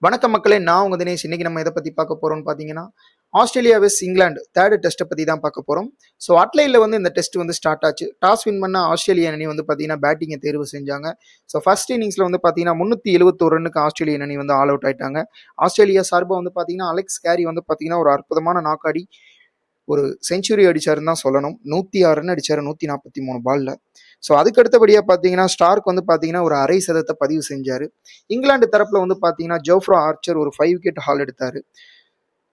வணக்கம் மக்களே, நான் உங்க தினேஷ். இன்னைக்கு நம்ம எதை பத்தி பார்க்க போறோம்னு பார்த்தீங்கன்னா, ஆஸ்திரேலியா வெஸ் இங்கிலாந்து தேர்ட் டெஸ்ட்டை பத்தி தான் பார்க்க போறோம். ஸோ அட்லைல இந்த டெஸ்ட் ஸ்டார்ட் ஆச்சு. டாஸ் வின் பண்ண ஆஸ்திரேலியா அணி பார்த்தீங்கன்னா பேட்டிங்கை தேர்வு செஞ்சாங்க. ஸோ ஃபர்ஸ்ட் இன்னிங்ஸ்ல பார்த்தீங்கன்னா 371 ரன்னுக்கு ஆஸ்திரேலியன் அணி ஆல் அவுட் ஆயிட்டாங்க. ஆஸ்திரேலியா சார்பாக பார்த்தீங்கன்னா அலெக்ஸ் கேரி பார்த்தீங்கன்னா ஒரு அற்புதமான நாக்காடி ஒரு செஞ்சுரி அடிச்சாருன்னு தான் சொல்லணும். 106 ரன் அடிச்சாரு 143 பால்ல. ஸோ அதுக்கு அடுத்தபடியாக பார்த்தீங்கன்னா ஸ்டார்க் பார்த்தீங்கன்னா ஒரு அரை சதத்தை பதிவு செஞ்சார். இங்கிலாந்து தரப்பில் பார்த்தீங்கன்னா ஜோஃப்ரா ஆர்ச்சர் ஒரு 5 விக்கெட் ஹால் எடுத்தார்.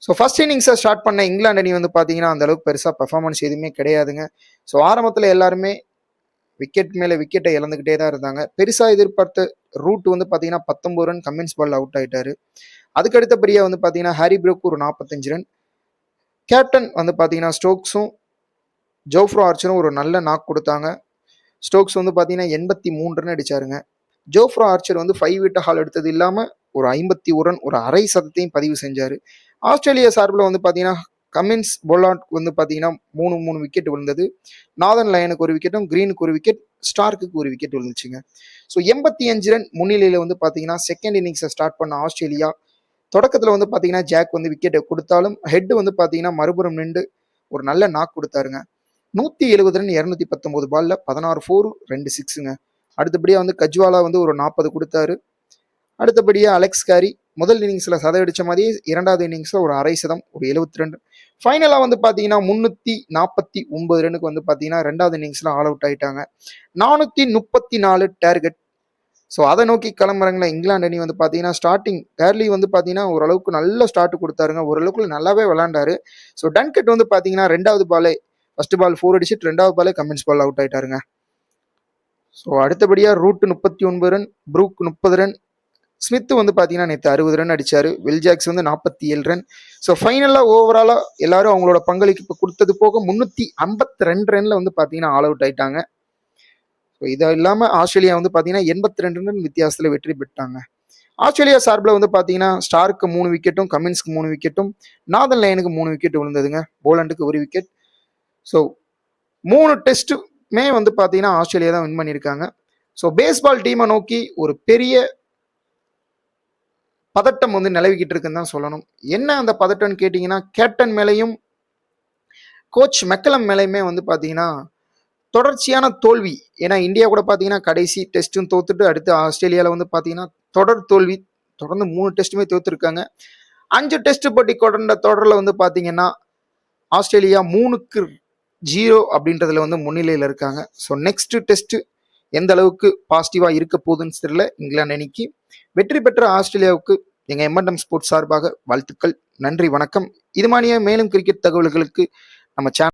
ஸோ ஃபர்ஸ்ட் இன்னிங்ஸை ஸ்டார்ட் பண்ண இங்கிலாந்து அணி பார்த்தீங்கன்னா அந்த அளவுக்கு பெருசாக பெர்ஃபார்மன்ஸ் எதுவுமே கிடையாதுங்க. ஸோ ஆரம்பத்தில் எல்லாருமே விக்கெட் மேலே விக்கெட்டை இழந்துக்கிட்டே தான் இருந்தாங்க. பெருசாக எதிர்பார்த்த ரூட் பார்த்தீங்கன்னா 19 ரன் கமின்ஸ் பால் அவுட் ஆயிட்டாரு. அதுக்கு அடுத்தபடியாக பார்த்தீங்கன்னா ஹாரி ப்ரூக் ஒரு 45 ரன். கேப்டன் பார்த்தீங்கன்னா ஸ்டோக்ஸும் ஜோஃப்ரா ஆர்ச்சரும் ஒரு நல்ல நாக் கொடுத்தாங்க. ஸ்டோக்ஸ் பார்த்தீங்கன்னா 83 ரன் அடிச்சாருங்க. ஜோஃப்ரா ஆர்ச்சர் 5 விக்கெட் ஹால் எடுத்தது இல்லாமல் ஒரு 51 ரன் ஒரு அரை சதத்தையும் பதிவு செஞ்சார். ஆஸ்திரேலியா சார்பில் பார்த்தீங்கன்னா கமின்ஸ் பொலாட் பார்த்தீங்கன்னா 3 விக்கெட் விழுந்தது. நார்தன் லயனுக்கு ஒரு விக்கெட்டும் கிரீனுக்கு ஒரு விக்கெட் ஸ்டார்க்கு ஒரு விக்கெட் விழுந்துச்சுங்க. ஸோ 85 ரன் முன்னிலையில் பார்த்தீங்கன்னா செகண்ட் இன்னிங்ஸை ஸ்டார்ட் பண்ண ஆஸ்திரேலியா தொடக்கத்தில் பார்த்தீங்கன்னா ஜாக் விக்கெட்டை கொடுத்தாலும் ஹெட் பார்த்தீங்கன்னா மறுபுறம் நின்று ஒரு நல்ல நாக் கொடுத்தாருங்க. 170 ரன் 219 பால்ல 16 4 2 6ங்க. அடுத்தபடியாக கஜ்வாலா ஒரு 40 கொடுத்தாரு. அடுத்தபடியாக அலெக்ஸ் கேரி முதல் இன்னிங்ஸில் சதம் அடித்த மாதிரியே இரண்டாவது இன்னிங்ஸில் ஒரு அரை சதம் ஒரு 72. ஃபைனலாக பார்த்தீங்கன்னா 349 ரன்னுக்கு பார்த்தீங்கன்னா ரெண்டாவது இன்னிங்ஸில் ஆல் அவுட் ஆயிட்டாங்க. 434 டார்கெட். ஸோ அதை நோக்கி கிளம்புறாங்களா இங்கிலாந்து அணி பார்த்தீங்கன்னா ஸ்டார்டிங் ஏர்லி பார்த்தீங்கன்னா ஓரளவுக்கு நல்ல ஸ்டார்ட் கொடுத்தாருங்க. ஓரளவுக்கு நல்லாவே விளாண்டாரு. ஸோ டன்கட் பார்த்தீங்கன்னா ரெண்டாவது பாலே ஃபர்ஸ்ட் பால் 4 அடிச்சுட்டு ரெண்டாவது பாலே கமின்ஸ் பால் அவுட் ஆயிட்டாருங்க. ஸோ அடுத்தபடியாக Root 39 run, Brook 30 run, Smith பார்த்தீங்கன்னா நேற்று 60 ரன் அடிச்சாரு. Will Jacks 47 run. ஸோ ஃபைனலாக ஓவராலாக எல்லாரும் அவங்களோட பங்களிப்பு கொடுத்தது போக 352 ரன்ல பார்த்தீங்கன்னா ஆல் அவுட் ஆயிட்டாங்க. ஸோ இது இல்லாமல் ஆஸ்திரேலியா பார்த்தீங்கன்னா 82 ரன் வித்தியாசத்தில் வெற்றி பெற்றாங்க. ஆஸ்திரேலியா சார்பில் பார்த்தீங்கன்னா ஸ்டார்க்கு 3 விக்கெட்டும் கமின்ஸ்க்கு 3 விக்கெட்டும் நார்தன் லயனுக்கு 3 விக்கெட் விழுந்ததுங்க. போலண்டுக்கு 1 விக்கெட். ஸோ 3 டெஸ்ட்டுமே பார்த்தீங்கன்னா ஆஸ்திரேலியா தான் வின் பண்ணியிருக்காங்க. ஸோ பேஸ்பால் டீமை நோக்கி ஒரு பெரிய பதட்டம் நிலவிக்கிட்டு இருக்குன்னு தான் சொல்லணும். என்ன அந்த பதட்டம்னு கேட்டிங்கன்னா கேப்டன் மேலேயும் கோச் மெக்கலம் மேலேயுமே பார்த்தீங்கன்னா தொடர்ச்சியான தோல்வி. ஏன்னா இந்தியா கூட பார்த்தீங்கன்னா கடைசி டெஸ்ட்டும் தோத்துட்டு அடுத்து ஆஸ்திரேலியாவில் பார்த்தீங்கன்னா தொடர் தோல்வி. தொடர்ந்து 3 டெஸ்ட்டுமே தோத்துருக்காங்க. 5 டெஸ்ட் போட்டி கொண்ட தொடரில் பார்த்தீங்கன்னா ஆஸ்திரேலியா 3-0 அப்படின்றதுல முன்னிலையில் இருக்காங்க. ஸோ நெக்ஸ்ட் டெஸ்ட் எந்த அளவுக்கு பாசிட்டிவாக இருக்க போகுதுன்னு தெரியல. இங்கிலாந்து அணிக்கு வெற்றி பெற்ற ஆஸ்திரேலியாவுக்கு எங்கள் எம்என்எம் ஸ்போர்ட்ஸ் சார்பாக வாழ்த்துக்கள். நன்றி, வணக்கம். இது மாதிரியே மேலும் கிரிக்கெட் தகவல்களுக்கு நம்ம சேனல்